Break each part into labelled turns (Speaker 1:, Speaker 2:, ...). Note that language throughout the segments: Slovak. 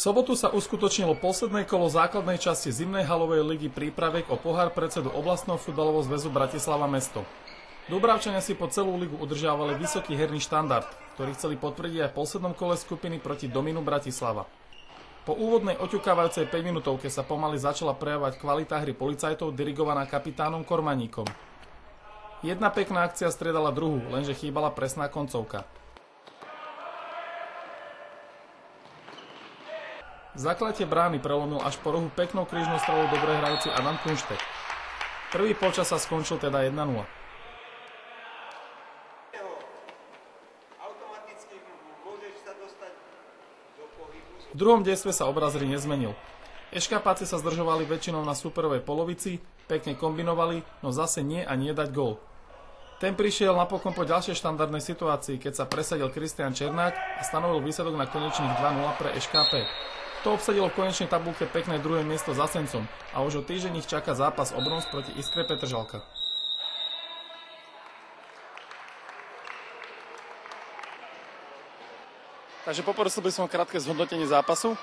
Speaker 1: sobotu sa uskutočnilo posledné kolo základnej časti zimnej halovej ligy prípraviek o pohár predsedu oblastného futbalového zväzu Bratislava Mesto. Dúbravčania si po celú ligu udržiavali vysoký herný štandard, ktorý chceli potvrdiť aj v poslednom kole skupiny proti Dominu Bratislava. Po úvodnej oťukávajúcej 5-minútovke sa pomaly začala prejavovať kvalita hry policajtov dirigovaná kapitánom Kormaníkom. Jedna pekná akcia striedala druhú, lenže chýbala presná koncovka. Zaklatie brány prelomil až po rohu peknou krížnou strelou dobre hrajúci Adam Kunštek. Prvý polčas sa skončil teda 1-0. V druhom detstve sa obraz hry nezmenil. Eškapáci sa zdržovali väčšinou na súperovej polovici, pekne kombinovali, no zase nie a nie dať gól. Ten prišiel napokon po ďalšej štandardnej situácii, keď sa presadil Kristián Černák a stanovil výsledok na konečných 2-0 pre ŠKP. To obsadilo v konečnej tabulke pekné druhé miesto za Sencom a už o týždeň ich čaká zápas o bronz proti Iskre Petržalka. Takže poprosil by som krátke zhodnotenie zápasu.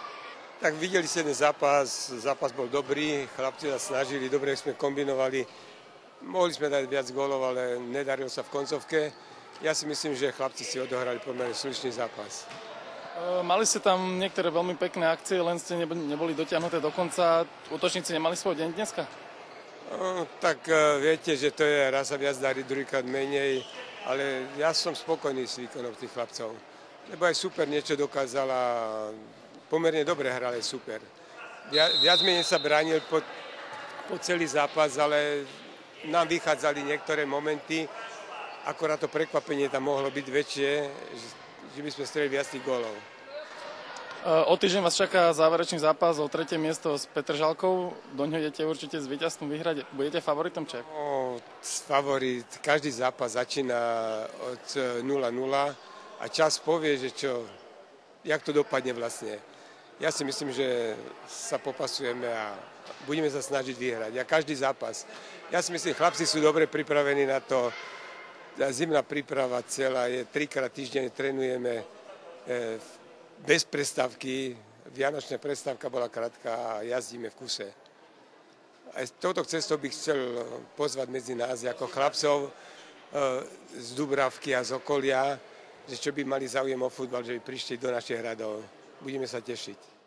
Speaker 2: Tak videli ste ten zápas bol dobrý, chlapci sa snažili, dobre sme kombinovali. Mohli sme dať viac gólov, ale nedarilo sa v koncovke. Ja si myslím, že chlapci si odohrali pomerne slušný zápas.
Speaker 1: Mali ste tam niektoré veľmi pekné akcie, len ste neboli dotiahnuté do konca. Útočníci nemali svoj deň dneska?
Speaker 2: Tak viete, že to je raz sa viac darí, druhýkrát menej, ale ja som spokojný s výkonom tých chlapcov. Lebo aj super niečo dokázala, pomerne dobre hral aj super. Viac menej sa bránil po celý zápas, ale nám vychádzali niektoré momenty, akorát to prekvapenie tam mohlo byť väčšie, že by sme strelili viac tých gólov.
Speaker 1: O týždeň vás čaká záverečný zápas o 3. miesto s Petržalkou. Doňho idete určite s víťazstvom vyhrať. Budete favoritom, či?
Speaker 2: Favorit. Každý zápas začína od 0-0. A čas povie, že jak to dopadne vlastne. Ja si myslím, že sa popasujeme a budeme sa snažiť vyhrať. A každý zápas. Ja si myslím, chlapci sú dobre pripravení na to. Zimná príprava celá je 3-krát týždeň, trénujeme bez prestávky. Vianočná prestávka bola krátka a jazdíme v kuse. A touto cestou bych chcel pozvať medzi nás ako chlapcov z Dúbravky a z okolia, že čo by mali záujem o futbal, že by prišli do našich hradov. Budeme sa tešiť.